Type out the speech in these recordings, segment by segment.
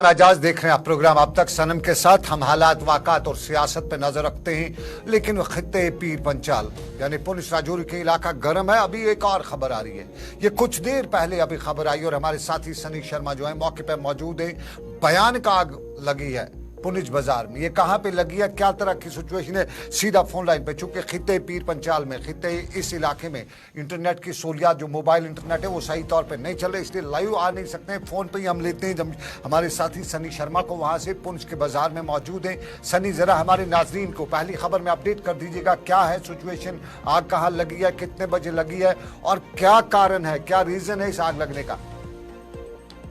आजाज देख रहे हैं आप प्रोग्राम। अब तक सनम के साथ हम हालात, वाक़ात और सियासत पे नजर रखते हैं, लेकिन खित्ते पीर पंचाल यानी पुंछ राजौरी के इलाका गर्म है। अभी एक और खबर आ रही है, ये कुछ देर पहले अभी खबर आई और हमारे साथी सनी शर्मा जो है मौके पे मौजूद है। बयान का आग लगी है पुंछ बाजार में। ये कहां पे लगी है, क्या तरह की सिचुएशन है, सीधा फोन लाइन पे। चूंकि खित्ते पीर पंचाल में, खित्ते इस इलाके में इंटरनेट की सहूलियात जो मोबाइल इंटरनेट है वो सही तौर पे नहीं चल रहे, इसलिए लाइव आ नहीं सकते हैं। फोन पे ही हम लेते हैं जब हमारे साथी सनी शर्मा को वहां से पुंछ के बाजार में मौजूद हैं। सनी, जरा हमारे नाजरीन को पहली खबर में अपडेट कर दीजिएगा, क्या है सिचुएशन, आग कहाँ लगी है, कितने बजे लगी है और क्या कारण है, क्या रीजन है इस आग लगने का।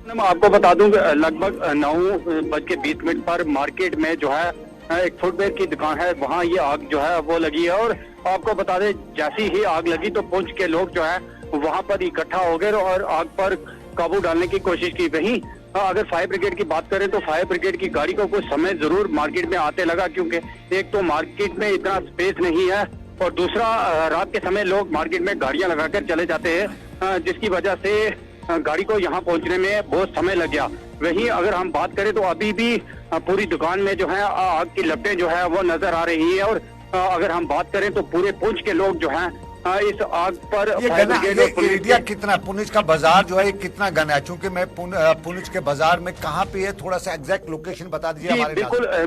मैं आपको बता दूं लगभग 9:20 पर मार्केट में जो है एक फुटवेयर की दुकान है, वहां ये आग जो है वो लगी है। और आपको बता दें, जैसी ही आग लगी तो पुंछ के लोग जो है वहां पर इकट्ठा हो गए और आग पर काबू डालने की कोशिश की। वहीं अगर फायर ब्रिगेड की बात करें तो फायर ब्रिगेड की गाड़ी को कुछ समय जरूर मार्केट में आते लगा, क्योंकि एक तो मार्केट में इतना स्पेस नहीं है और दूसरा रात के समय लोग मार्केट में गाड़ियां लगाकर चले जाते हैं, जिसकी वजह से गाड़ी को यहाँ पहुंचने में बहुत समय लग गया। वहीं अगर हम बात करें तो अभी भी पूरी दुकान में जो है आग की लपटें जो है वो नजर आ रही है। और अगर हम बात करें तो पूरे पुंछ के लोग जो हैं इस आग पर एरिया कितना, पुंछ का बाजार जो है कितना घना है? चूंकि मैं पुंछ के बाजार में कहाँ पे है, थोड़ा सा एग्जैक्ट लोकेशन बता दीजिए हमारे।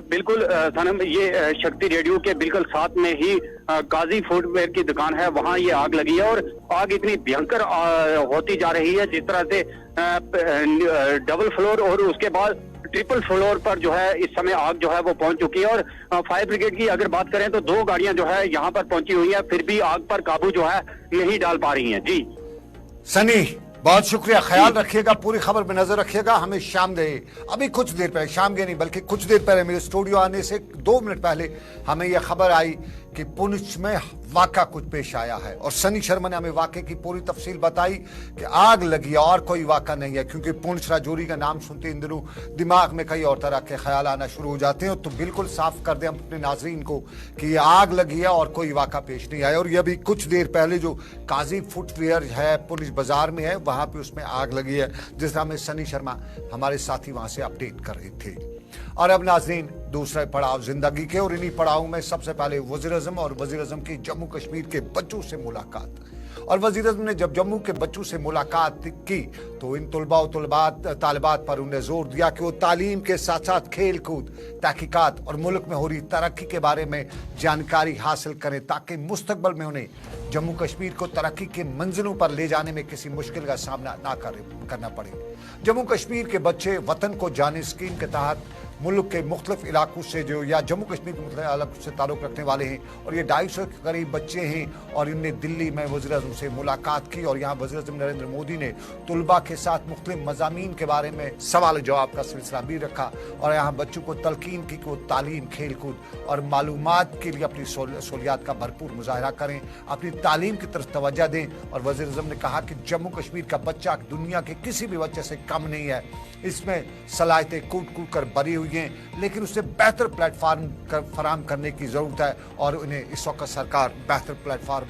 बिल्कुल सनम, ये शक्ति रेडियो के बिल्कुल साथ में ही काजी फुटवेयर की दुकान है, वहाँ ये आग लगी है। और आग इतनी भयंकर होती जा रही है, जिस तरह से डबल फ्लोर और उसके बाद ट्रिपल फ्लोर पर जो है इस समय आग जो है वो पहुंच चुकी है। और फायर ब्रिगेड की अगर बात करें तो 2 गाड़ियां जो है यहाँ पर पहुंची हुई है, फिर भी आग पर काबू जो है नहीं डाल पा रही हैं। जी सनी, बहुत शुक्रिया, ख्याल रखिएगा, पूरी खबर में नजर रखिएगा। हमें शाम दे, अभी कुछ देर पहले, शाम के नहीं बल्कि कुछ देर पहले, मेरे स्टूडियो आने से 2 मिनट पहले हमें यह खबर आई कि पुंछ में वाक़ा कुछ पेश आया है और सनी शर्मा ने हमें वाक़े की पूरी तफसील बताई कि आग लगी है और कोई वाक़ा नहीं है। क्योंकि पुंछ राजौरी का नाम सुनते इन दिनों दिमाग में कई और तरह के ख्याल आना शुरू हो जाते हैं, तो बिल्कुल साफ कर दें हम अपने नाजरीन को कि ये आग लगी है और कोई वाक़ा पेश नहीं आया। और ये अभी कुछ देर पहले जो काजी फुटवेयर है पुंछ बाजार में है, वहां पर उसमें आग लगी है, जिस तरह में सनी शर्मा हमारे साथी वहां से अपडेट कर रहे थे। और अब नाजरीन, दूसरे पड़ाव जिंदगी के, और इन्हीं पड़ाव में सबसे पहले वज़ीर-ए-आज़म और वज़ीर-ए-आज़म की जम्मू कश्मीर के बच्चों से मुलाकात। और वज़ीर-ए-आज़म ने जब जम्मू के बच्चों से मुलाकात की तो इन तलबा और तालिबात पर उन्हें जोर दिया कि वो तालीम के साथ साथ खेल कूद, तहकीकात और मुल्क में हो रही तरक्की के बारे में जानकारी हासिल करें, ताकि मुस्तकबल में उन्हें जम्मू कश्मीर को तरक्की के मंजिलों पर ले जाने में किसी मुश्किल का सामना ना करना पड़े। जम्मू कश्मीर के बच्चे वतन को जाने स्कीम के तहत मुल्क के मुख्तलिफ इलाकों से जो या जम्मू कश्मीर के मुख्तलिफ इलाकों से ताल्लुक़ रखने वाले हैं और ये 250 के करीब बच्चे हैं। और इनने दिल्ली में वज़ीर-ए-आज़म से मुलाकात की और यहाँ वज़ीर-ए-आज़म नरेंद्र मोदी ने तलबा के साथ मुख्तलिफ मज़ामीन के बारे में सवाल जवाब का सिलसिला भी रखा और यहाँ बच्चों को तलकीन की कि वो तालीम, खेल कूद और मालूमात के लिए अपनी सहूलियात का भरपूर मुजाहरा करें, अपनी तालीम की तरफ तवज्जो दें। और वज़ीर-ए-आज़म ने कहा कि जम्मू कश्मीर का बच्चा दुनिया के किसी भी बच्चे से कम नहीं है, इसमें सलाहियतें कूद कूद कर भरी हुई हैं, लेकिन उसे बेहतर प्लेटफार्म फराहम करने की ज़रूरत है और उन्हें इस वक्त सरकार बेहतर प्लेटफार्म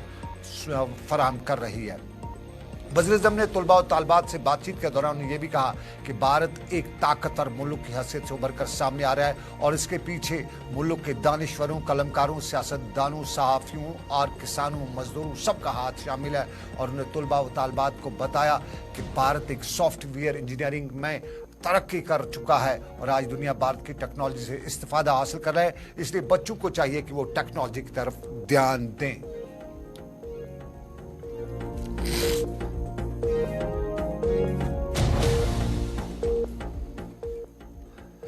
फराहम कर रही है। वज़ीर-ए-आज़म ने तलबा और तालिबात से बातचीत के दौरान ये भी कहा कि भारत एक ताकतवर मुल्क की हैसियत से उभर कर सामने आ रहा है और इसके पीछे मुल्क के दानिश्वरों, कलमकारों, सियासतदानों, सहाफ़ियों और किसानों, मजदूरों सबका हाथ शामिल है। और उन्हें तलबा और तालिबात को बताया कि भारत एक सॉफ्टवेयर इंजीनियरिंग में तरक्की कर चुका है और आज दुनिया भारत की टेक्नोलॉजी से इस्तिफादा हासिल कर रहा है, इसलिए बच्चों को चाहिए कि वो टेक्नोलॉजी की तरफ ध्यान दें।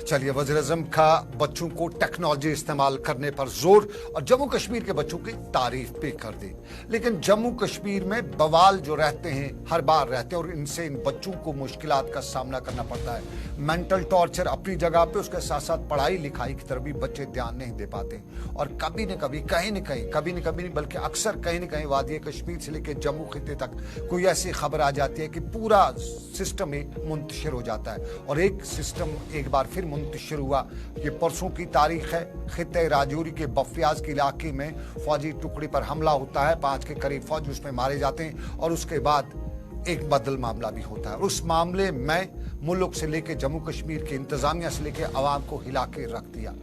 चलिए, वज़ीर-ए-आज़म का बच्चों को टेक्नोलॉजी इस्तेमाल करने पर जोर और जम्मू कश्मीर के बच्चों की तारीफ भी कर दी। लेकिन जम्मू कश्मीर में बवाल जो रहते हैं हर बार रहते हैं और इनसे इन बच्चों को मुश्किलात का सामना करना पड़ता है। मेंटल टॉर्चर अपनी जगह पे, उसके साथ साथ पढ़ाई लिखाई की तरफ भी बच्चे ध्यान नहीं दे पाते और कभी न कभी, कहीं न कहीं, कभी न कभी नहीं बल्कि अक्सर कहीं न कहीं वादी कश्मीर से लेकर जम्मू खित्ते तक कोई ऐसी खबर आ जाती है कि पूरा सिस्टम ही मुंतशिर हो जाता है। और एक सिस्टम एक बार फिर मुंतशिर हुआ। ये परसों की तारीख है, खित्ते राजौरी के बफ्याज के इलाके में फौजी टुकड़ी पर हमला होता है, 5 के करीब फौजी उसमें मारे जाते हैं और उसके बाद एक बदल मामला भी होता है। उस मामले में मुल्क से लेकर जम्मू कश्मीर के इंतजामिया से लेकर आवाम को हिला के रख दिया।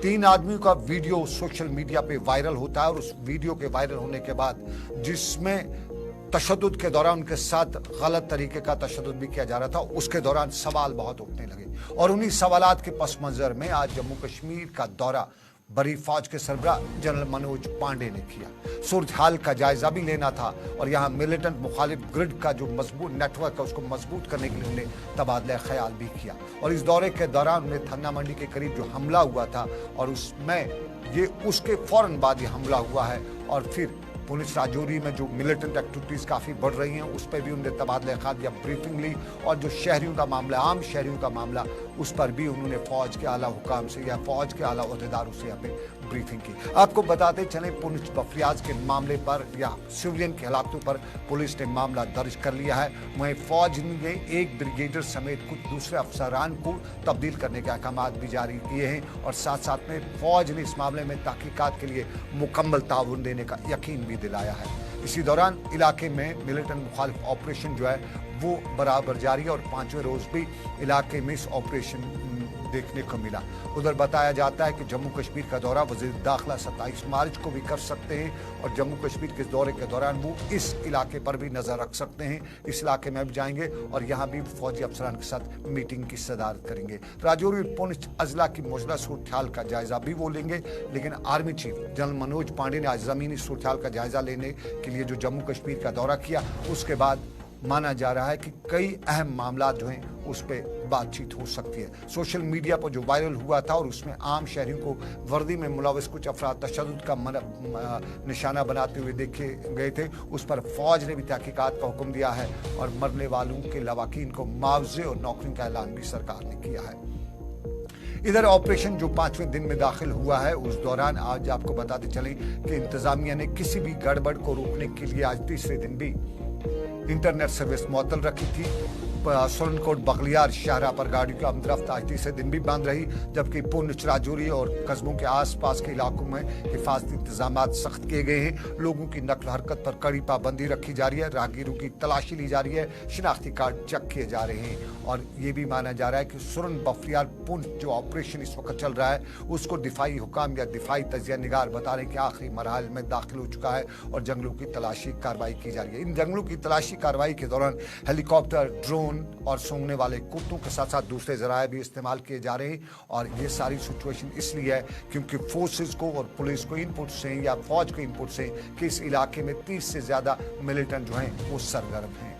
3 आदमियों का वीडियो सोशल मीडिया पे वायरल होता है और उस वीडियो के वायरल होने के बाद जिसमें तशद्दुद के दौरान उनके साथ गलत तरीके का तशद्दुद भी किया जा रहा था, उसके दौरान सवाल बहुत उठने लगे और उन्हीं सवालात के पस मंजर में आज जम्मू कश्मीर का दौरा बड़ी फौज के सरबराह जनरल मनोज पांडे ने किया। सूरत हाल का जायजा भी लेना था और यहाँ मिलिटेंट मुखालिफ ग्रिड का जो मजबूत नेटवर्क है उसको मजबूत करने के लिए उन्हें तबादला ख्याल भी किया। और इस दौरे के दौरान उन्हें थन्ना मंडी के करीब जो हमला हुआ था और उसमें ये उसके फौरन बाद ये हमला हुआ है और फिर पुलिस राजौरी में जो मिलिटेंट एक्टिविटीज काफ़ी बढ़ रही हैं उस पर भी उन्होंने तबादला ख्याल या ब्रीफिंग ली और जो शहरियों का मामला, आम शहरियों का मामला, उस पर भी उन्होंने फौज के आला हुकाम से या फौज के आला ओहदेदारों से यहाँ पे ब्रीफिंग की। आपको बताते चलें पुंछ बफरियाज के मामले पर या सिविलियन की हलाकतों पर पुलिस ने मामला दर्ज कर लिया है। वहीं फौज ने एक ब्रिगेडियर समेत कुछ दूसरे अफसरान को तब्दील करने के अहकाम भी जारी किए हैं और साथ साथ में फौज ने इस मामले में तहकीकात के लिए मुकम्मल ताउन देने का यकीन भी दिलाया है। इसी दौरान इलाके में मिलिटेंट मुखालिफ ऑपरेशन जो है वो बराबर जारी है और 5वें रोज भी इलाके में इस ऑपरेशन देखने को मिला। उधर बताया जाता है कि जम्मू कश्मीर का दौरा वज़ीर दाखिला 27 मार्च को भी कर सकते हैं और जम्मू कश्मीर के दौरे के दौरान वो इस इलाके पर भी नजर रख सकते हैं। इस इलाके में भी जाएंगे और यहाँ भी फौजी अफसरान के साथ मीटिंग की सदारत करेंगे। राजौरी पुंछ अजला की मौजूदा सूरत हाल का जायजा भी वो लेंगे, लेकिन army chief general Manoj Pande ने आज जमीनी सूरत हाल का जायजा लेने के लिए जो जम्मू कश्मीर का दौरा किया उसके बाद माना जा रहा है कि कई अहम मामला जो हैं उस पर बातचीत हो सकती है। सोशल मीडिया पर जो वायरल हुआ था और उसमें आम शहरियों को वर्दी में मुलविस कुछ अफराद तशद्दुद का निशाना बनाते हुए देखे गए थे, उस पर फौज ने भी तहकीकात का हुक्म दिया है और मरने वालों के लवाकीन को मुआवजे और नौकरियों का ऐलान भी सरकार ने किया है। इधर ऑपरेशन जो 5वें दिन में दाखिल हुआ है उस दौरान आज आपको बताते चलें कि इंतजामिया ने किसी भी गड़बड़ को रोकने के लिए आज तीसरे दिन भी इंटरनेट सर्विस मुअत्तल रखी थी। सुरनकोट बगलियार शाहरा पर गाड़ियों की आमदरफ्त आज तीसरे दिन भी बंद रही, जबकि पुंछ राजौरी और कस्बों के आसपास के इलाकों में हिफाजती इंतजाम सख्त किए गए हैं। लोगों की नकल हरकत पर कड़ी पाबंदी रखी जा रही है, राहगीरों की तलाशी ली जा रही है, शिनाख्ती कार्ड चेक किए जा रहे हैं और ये भी माना जा रहा है कि सुरन बफरियार पुंछ जो ऑपरेशन इस वक्त चल रहा है उसको दिफाई हुकाम या दिफाई तजिया निगार बता रहे हैं कि आखिरी मरहल में दाखिल हो चुका है और जंगलों की तलाशी कार्रवाई की जा रही है। इन जंगलों की तलाशी कार्रवाई के दौरान हेलीकॉप्टर, ड्रोन और सूंघने वाले कुत्तों के साथ साथ दूसरे जराये भी इस्तेमाल किए जा रहे हैं और ये सारी सिचुएशन इसलिए है क्योंकि फोर्सेस को और पुलिस को इनपुट से या फौज के इनपुट से कि इस इलाके में 30 से ज्यादा मिलिटेंट जो हैं वो सरगर्म हैं।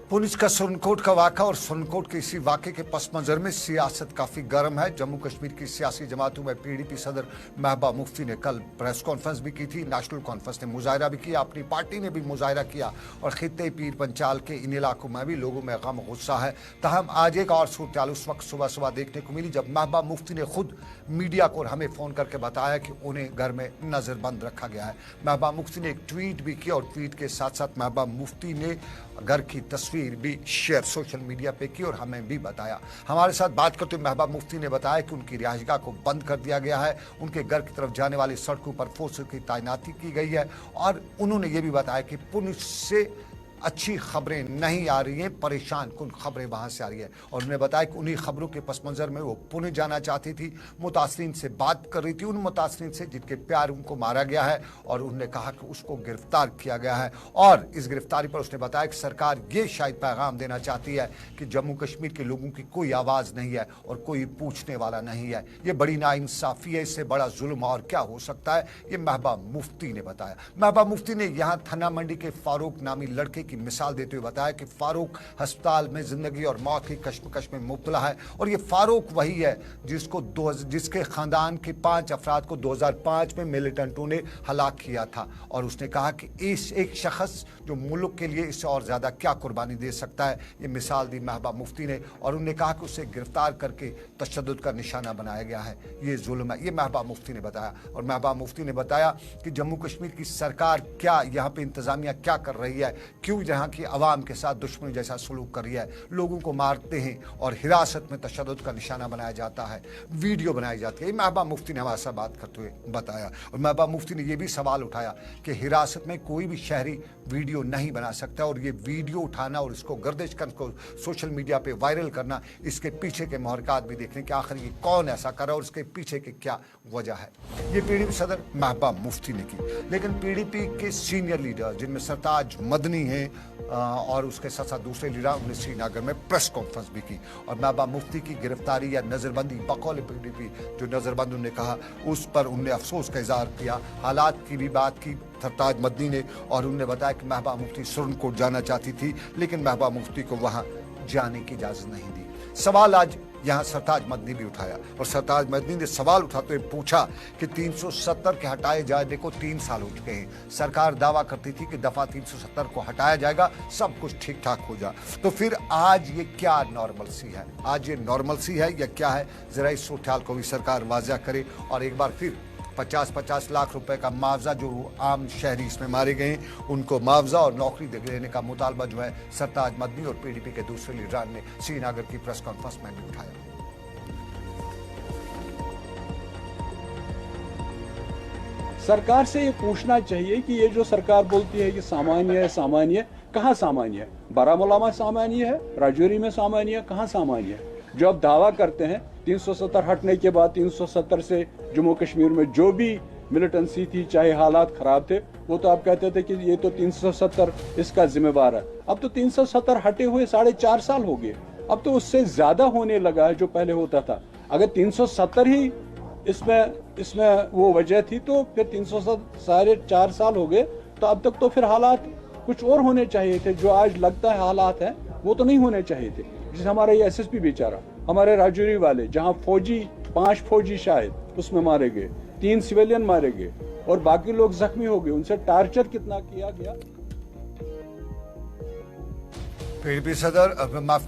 पुंछ का सुरनकोट का वाक़ा और सुरनकोट के इसी वाक़े के पस मंजर में सियासत काफ़ी गर्म है। जम्मू कश्मीर की सियासी जमातों में पीडीपी सदर महबूबा मुफ्ती ने कल प्रेस कॉन्फ्रेंस भी की थी। नेशनल कॉन्फ्रेंस ने मुजाहरा भी किया, अपनी पार्टी ने भी मुजाहरा किया और खित्ते पीर पंचाल के इन इलाकों में भी लोगों में गम गुस्सा है। तहम आज एक और सूरत उस वक्त सुबह सुबह देखने को मिली जब महबूबा मुफ्ती ने खुद मीडिया को और हमें फ़ोन करके बताया कि उन्हें घर में नज़रबंद रखा गया है। महबूबा मुफ्ती ने एक ट्वीट भी किया और ट्वीट के साथ साथ महबूबा मुफ्ती ने घर की तस्वीर भी शेयर सोशल मीडिया पे की और हमें भी बताया। हमारे साथ बात करते हुए महबूबा मुफ्ती ने बताया कि उनकी रिहाइशगाह को बंद कर दिया गया है, उनके घर की तरफ जाने वाली सड़कों पर फोर्स की तैनाती की गई है और उन्होंने ये भी बताया कि पुलिस से अच्छी खबरें नहीं आ रही हैं, परेशान कुन खबरें वहाँ से आ रही है और उन्होंने बताया कि उन्हीं खबरों के पस मंजर में वो पुणे जाना चाहती थी। मुतासरीन से बात कर रही थी, उन मुतासरीन से जिनके प्यार उनको मारा गया है और उन्होंने कहा कि उसको गिरफ्तार किया गया है और इस गिरफ्तारी पर उसने बताया कि सरकार ये शायद पैगाम देना चाहती है कि जम्मू कश्मीर के लोगों की कोई आवाज़ नहीं है और कोई पूछने वाला नहीं है। ये बड़ी नाइंसाफ़ी है, इससे बड़ा जुल्म और क्या हो सकता है, ये महबूबा मुफ्ती ने बताया। महबूबा मुफ्ती ने यहाँ थन्ना मंडी के फारूक नामी लड़के की मिसाल देते हुए बताया कि फारूक अस्पताल में जिंदगी और मौत की कश्मकश में मुब्तला है और ये फारूक वही है जिसके खानदान के 5 अफराद को 2005 में मिलिटेंटों ने हलाक किया था और उसने कहा कि इस एक शख्स जो मुल्क के लिए इससे और ज्यादा क्या कुर्बानी दे सकता है। ये मिसाल दी महबूबा मुफ्ती ने और उन्होंने कहा कि उसे गिरफ्तार करके तशद्दुद का निशाना बनाया गया है, ये जुल्म है। ये महबूबा मुफ्ती ने बताया और महबूबा मुफ्ती ने बताया कि जम्मू कश्मीर की सरकार क्या यहाँ पे इंतजामिया क्या कर रही है, क्यों क्यों यहाँ की आवाम के साथ दुश्मनी जैसा सलूक कर रही है, लोगों को मारते हैं और हिरासत में तशद्दुद का निशाना बनाया जाता है, वीडियो बनाई जाती है। महबूबा मुफ्ती ने हमारे साथ बात करते हुए बताया और महबूबा मुफ्ती ने यह भी सवाल उठाया कि हिरासत में कोई भी शहरी वीडियो नहीं बना सकता और ये वीडियो उठाना और इसको गर्दिश कर को सोशल मीडिया पे वायरल करना, इसके पीछे के महरकात भी देखने कि आखिर ये कौन ऐसा कर रहा है और इसके पीछे की क्या वजह है। ये पीडीपी सदर महबूबा मुफ्ती ने की, लेकिन पीडीपी के सीनियर लीडर जिनमें सरताज मदनी हैं और उसके साथ साथ दूसरे लीडर, उन्होंने श्रीनगर में प्रेस कॉन्फ्रेंस भी की और महबूबा मुफ्ती की गिरफ्तारी या नजरबंदी बकौल पीडीपी जो नजरबंद उन्होंने कहा उस पर उन्होंने अफसोस का इजहार किया। हालात की भी बात की सरताज मदनी ने और उन्होंने बताया कि महबूबा मुफ्ती सुरनकोट जाना चाहती थी लेकिन महबूबा मुफ्ती को वहां जाने की इजाजत नहीं दी। सवाल आज यहाँ सरताज मदनी भी उठाया और सरताज मदनी ने सवाल उठाते हुए पूछा कि 370 के हटाए जाने को 3 साल हो चुके हैं, सरकार दावा करती थी कि दफा 370 को हटाया जाएगा, सब कुछ ठीक ठाक हो जा, तो फिर आज ये क्या नॉर्मल सी है, आज ये नॉर्मल सी है या क्या है, जरा इस सूरत को भी सरकार वाज़ा करे और एक बार फिर 50-50 लाख रुपए का मुआवजा जो आम शहरी इसमें मारे गए हैं उनको मुआवजा और नौकरी देने का मुतालबा जो है सरताज मदनी और पीडीपी के दूसरे लीडरान ने श्रीनगर की प्रेस कॉन्फ्रेंस में भी उठाया। सरकार से ये पूछना चाहिए कि ये जो सरकार बोलती है कि सामान्य है, सामान्य, कहाँ सामान्य है? बारामूला में सामान्य है, राजौरी में सामान्य है, कहाँ सामान्य है? जो आप दावा करते हैं 370 हटने के बाद 370 से जम्मू कश्मीर में जो भी मिलिटेंसी थी, चाहे हालात खराब थे, वो तो आप कहते थे कि ये तो 370 इसका जिम्मेवार है। अब तो 370 हटे हुए 4.5 साल हो गए, अब तो उससे ज्यादा होने लगा है जो पहले होता था। अगर 370 ही इसमें वो वजह थी तो फिर 304 साल हो गए, तो अब तक तो फिर हालात कुछ और होने चाहिए थे। जो आज लगता है हालात हैं वो तो नहीं होने चाहिए थे। जैसे हमारा ये एसएसपी बेचारा, हमारे राजौरी वाले जहां 5 फौजी शायद उसमें मारे गए, 3 सिविलियन मारे गए और बाकी लोग जख्मी हो गए, उनसे टार्चर कितना किया गया। पीडीपी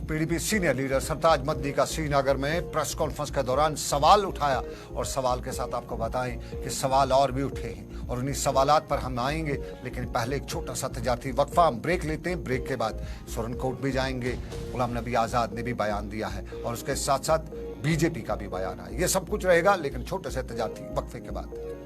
पीडीपी सीनियर लीडर सरताज मदनी का श्रीनगर में प्रेस कॉन्फ्रेंस के दौरान सवाल उठाया और सवाल के साथ आपको बताएं कि सवाल और भी उठे हैं और उन्हीं सवालात पर हम आएंगे, लेकिन पहले एक छोटा सा तजारती वक्फा, हम ब्रेक लेते हैं। ब्रेक के बाद सुरनकोट भी जाएंगे, गुलाम नबी आज़ाद ने भी बयान दिया है और उसके साथ साथ बीजेपी का भी बयान है। ये सब कुछ रहेगा लेकिन छोटे से तजारती वक्फे के बाद।